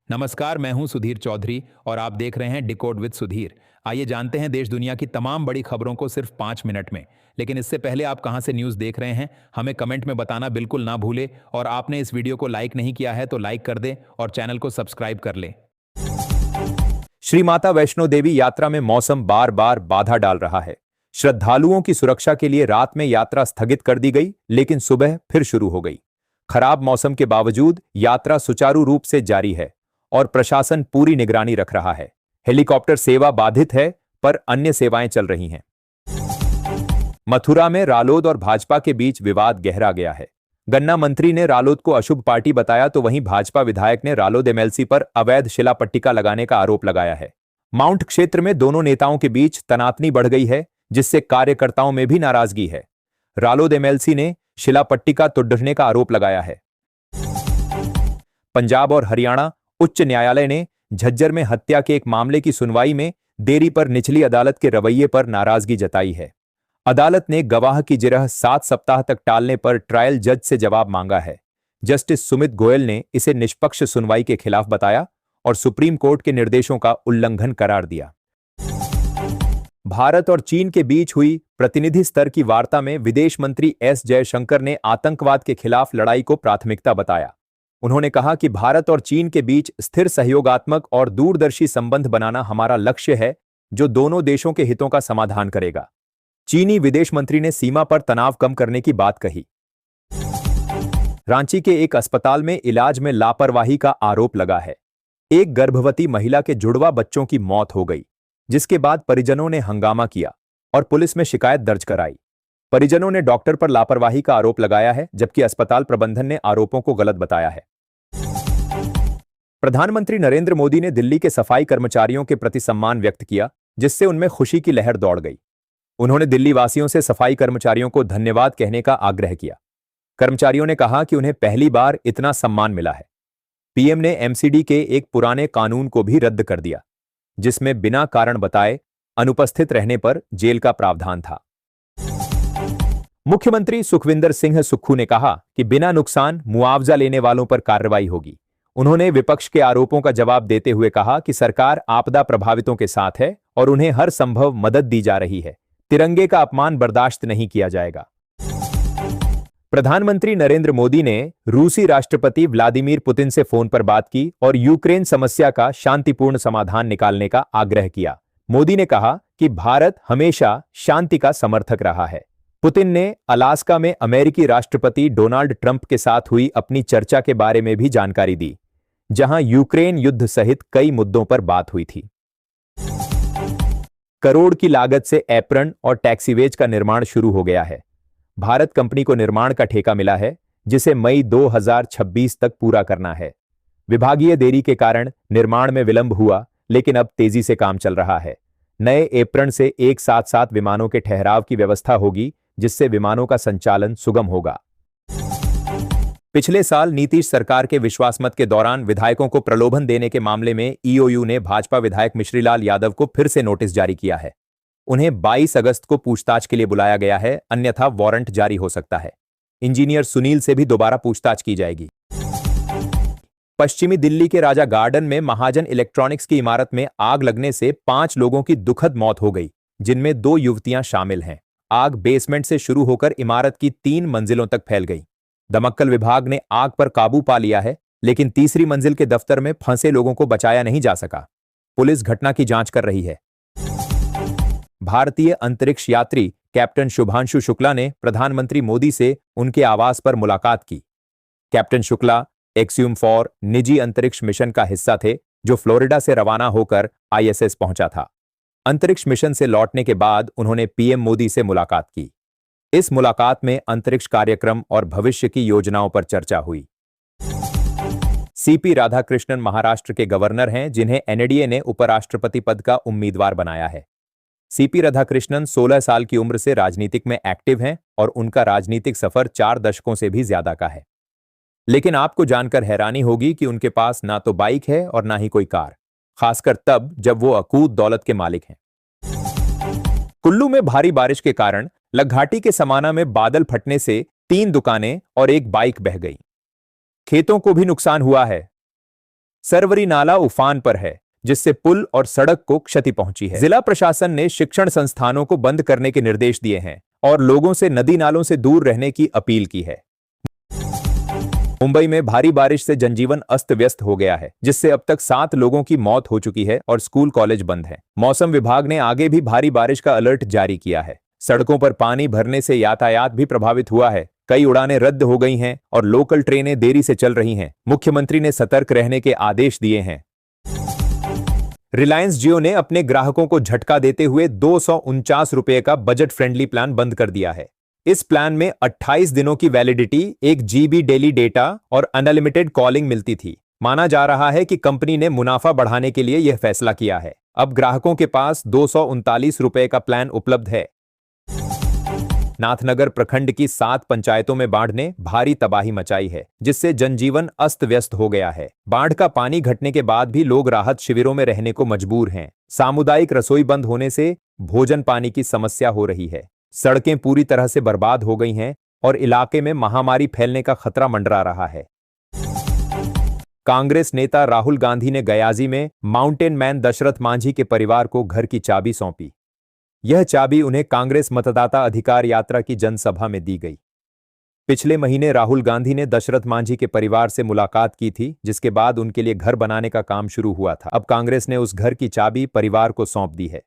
नमस्कार, मैं हूं सुधीर चौधरी और आप देख रहे हैं डिकोड विद सुधीर। आइए जानते हैं देश दुनिया की तमाम बड़ी खबरों को सिर्फ 5 मिनट में। लेकिन इससे पहले आप कहां से न्यूज़ देख रहे हैं हमें कमेंट में बताना बिल्कुल ना भूले, और आपने इस वीडियो को लाइक नहीं किया है तो लाइक कर दें और चैनल को सब्सक्राइब कर लें। श्री माता वैष्णो देवी यात्रा में मौसम बार बार बाधा डाल रहा है। श्रद्धालुओं की सुरक्षा के लिए रात में यात्रा स्थगित कर दी गई, लेकिन सुबह फिर शुरू हो गई। खराब मौसम के बावजूद यात्रा सुचारू रूप से जारी है और प्रशासन पूरी निगरानी रख रहा है। हेलीकॉप्टर सेवा बाधित है, पर अन्य सेवाएं चल रही हैं। मथुरा में रालोद और भाजपा के बीच विवाद गहरा गया है। गन्ना मंत्री ने रालोद को अशुभ पार्टी बताया, तो वहीं भाजपा विधायक ने रालोद एमएलसी पर अवैध शिला पट्टिका लगाने का आरोप लगाया है। माउंट क्षेत्र में दोनों नेताओं के बीच तनातनी बढ़ गई है, जिससे कार्यकर्ताओं में भी नाराजगी है। रालोद एमएलसी ने शिला पट्टिका तोड़ने का आरोप लगाया है। पंजाब और हरियाणा उच्च न्यायालय ने झज्जर में हत्या के एक मामले की सुनवाई में देरी पर निचली अदालत के रवैये पर नाराजगी जताई है। अदालत ने गवाह की जिरह 7 सप्ताह तक टालने पर ट्रायल जज से जवाब मांगा है। जस्टिस सुमित गोयल ने इसे निष्पक्ष सुनवाई के खिलाफ बताया और सुप्रीम कोर्ट के निर्देशों का उल्लंघन करार दिया। भारत और चीन के बीच हुई प्रतिनिधि स्तर की वार्ता में विदेश मंत्री एस जयशंकर ने आतंकवाद के खिलाफ लड़ाई को प्राथमिकता बताया। उन्होंने कहा कि भारत और चीन के बीच स्थिर सहयोगात्मक और दूरदर्शी संबंध बनाना हमारा लक्ष्य है, जो दोनों देशों के हितों का समाधान करेगा। चीनी विदेश मंत्री ने सीमा पर तनाव कम करने की बात कही। रांची के एक अस्पताल में इलाज में लापरवाही का आरोप लगा है। एक गर्भवती महिला के जुड़वा बच्चों की मौत हो गई, जिसके बाद परिजनों ने हंगामा किया और पुलिस में शिकायत दर्ज कराई। परिजनों ने डॉक्टर पर लापरवाही का आरोप लगाया है, जबकि अस्पताल प्रबंधन ने आरोपों को गलत बताया है। प्रधानमंत्री नरेंद्र मोदी ने दिल्ली के सफाई कर्मचारियों के प्रति सम्मान व्यक्त किया, जिससे उनमें खुशी की लहर दौड़ गई। उन्होंने दिल्ली वासियों से सफाई कर्मचारियों को धन्यवाद कहने का आग्रह किया। कर्मचारियों ने कहा कि उन्हें पहली बार इतना सम्मान मिला है। पीएम ने एमसीडी के एक पुराने कानून को भी रद्द कर दिया, जिसमें बिना कारण बताए अनुपस्थित रहने पर जेल का प्रावधान था। मुख्यमंत्री सुखविंदर सिंह सुक्खू ने कहा कि बिना नुकसान मुआवजा लेने वालों पर कार्रवाई होगी। उन्होंने विपक्ष के आरोपों का जवाब देते हुए कहा कि सरकार आपदा प्रभावितों के साथ है और उन्हें हर संभव मदद दी जा रही है। तिरंगे का अपमान बर्दाश्त नहीं किया जाएगा। प्रधानमंत्री नरेंद्र मोदी ने रूसी राष्ट्रपति व्लादिमीर पुतिन से फोन पर बात की और यूक्रेन समस्या का शांतिपूर्ण समाधान निकालने का आग्रह किया। मोदी ने कहा कि भारत हमेशा शांति का समर्थक रहा है। पुतिन ने अलास्का में अमेरिकी राष्ट्रपति डोनाल्ड ट्रंप के साथ हुई अपनी चर्चा के बारे में भी जानकारी दी, जहां यूक्रेन युद्ध सहित कई मुद्दों पर बात हुई थी। करोड़ की लागत से एप्रन और टैक्सीवेज का निर्माण शुरू हो गया है। भारत कंपनी को निर्माण का ठेका मिला है, जिसे मई 2026 तक पूरा करना है। विभागीय देरी के कारण निर्माण में विलंब हुआ, लेकिन अब तेजी से काम चल रहा है। नए एप्रन से एक साथ साथ विमानों के ठहराव की व्यवस्था होगी, जिससे विमानों का संचालन सुगम होगा। पिछले साल नीतीश सरकार के विश्वास मत के दौरान विधायकों को प्रलोभन देने के मामले में ईओयू ने भाजपा विधायक मिश्रीलाल यादव को फिर से नोटिस जारी किया है। उन्हें 22 अगस्त को पूछताछ के लिए बुलाया गया है, अन्यथा वारंट जारी हो सकता है। इंजीनियर सुनील से भी दोबारा पूछताछ की जाएगी। पश्चिमी दिल्ली के राजा गार्डन में महाजन इलेक्ट्रॉनिक्स की इमारत में आग लगने से 5 लोगों की दुखद मौत हो गई, जिनमें 2 युवतियां शामिल हैं। आग बेसमेंट से शुरू होकर इमारत की 3 मंजिलों तक फैल गई। दमकल विभाग ने आग पर काबू पा लिया है, लेकिन तीसरी मंजिल के दफ्तर में फंसे लोगों को बचाया नहीं जा सका। पुलिस घटना की जांच कर रही है। भारतीय अंतरिक्ष यात्री कैप्टन शुभांशु शुक्ला ने प्रधानमंत्री मोदी से उनके आवास पर मुलाकात की। कैप्टन शुक्ला एक्सियम 4 निजी अंतरिक्ष मिशन का हिस्सा थे, जो फ्लोरिडा से रवाना होकर आईएसएस पहुंचा था। अंतरिक्ष मिशन से लौटने के बाद उन्होंने पीएम मोदी से मुलाकात की। इस मुलाकात में अंतरिक्ष कार्यक्रम और भविष्य की योजनाओं पर चर्चा हुई। सीपी राधाकृष्णन महाराष्ट्र के गवर्नर हैं, जिन्हें एनडीए ने उपराष्ट्रपति पद का उम्मीदवार बनाया है। सीपी राधाकृष्णन 16 साल की उम्र से राजनीतिक में एक्टिव हैं और उनका राजनीतिक सफर 4 दशकों से भी ज्यादा का है। लेकिन आपको जानकर हैरानी होगी कि उनके पास ना तो बाइक है और ना ही कोई कार, खासकर तब जब वो अकूत दौलत के मालिक हैं। कुल्लू में भारी बारिश के कारण लघाटी के समाना में बादल फटने से 3 दुकानें और एक बाइक बह गई। खेतों को भी नुकसान हुआ है। सरवरी नाला उफान पर है, जिससे पुल और सड़क को क्षति पहुंची है। जिला प्रशासन ने शिक्षण संस्थानों को बंद करने के निर्देश दिए हैं और लोगों से नदी नालों से दूर रहने की अपील की है। मुंबई में भारी बारिश से जनजीवन अस्त व्यस्त हो गया है, जिससे अब तक 7 लोगों की मौत हो चुकी है और स्कूल कॉलेज बंद हैं। मौसम विभाग ने आगे भी भारी बारिश का अलर्ट जारी किया है। सड़कों पर पानी भरने से यातायात भी प्रभावित हुआ है। कई उड़ानें रद्द हो गई हैं और लोकल ट्रेनें देरी से चल रही हैं। मुख्यमंत्री ने सतर्क रहने के आदेश दिए हैं। रिलायंस जियो ने अपने ग्राहकों को झटका देते हुए 249 रुपए का बजट फ्रेंडली प्लान बंद कर दिया है। इस प्लान में 28 दिनों की वैलिडिटी, 1 GB डेली डेटा और अनलिमिटेड कॉलिंग मिलती थी। माना जा रहा है कि कंपनी ने मुनाफा बढ़ाने के लिए यह फैसला किया है। अब ग्राहकों के पास 239 रुपए का प्लान उपलब्ध है। नाथनगर प्रखंड की 7 पंचायतों में बाढ़ ने भारी तबाही मचाई है, जिससे जनजीवन अस्त व्यस्त हो गया है। बाढ़ का पानी घटने के बाद भी लोग राहत शिविरों में रहने को मजबूर हैं। सामुदायिक रसोई बंद होने से भोजन पानी की समस्या हो रही है। सड़कें पूरी तरह से बर्बाद हो गई हैं और इलाके में महामारी फैलने का खतरा मंडरा रहा है। कांग्रेस नेता राहुल गांधी ने गयाजी में माउंटेन मैन दशरथ मांझी के परिवार को घर की चाबी सौंपी। यह चाबी उन्हें कांग्रेस मतदाता अधिकार यात्रा की जनसभा में दी गई। पिछले महीने राहुल गांधी ने दशरथ मांझी के परिवार से मुलाकात की थी, जिसके बाद उनके लिए घर बनाने का काम शुरू हुआ था। अब कांग्रेस ने उस घर की चाबी परिवार को सौंप दी है।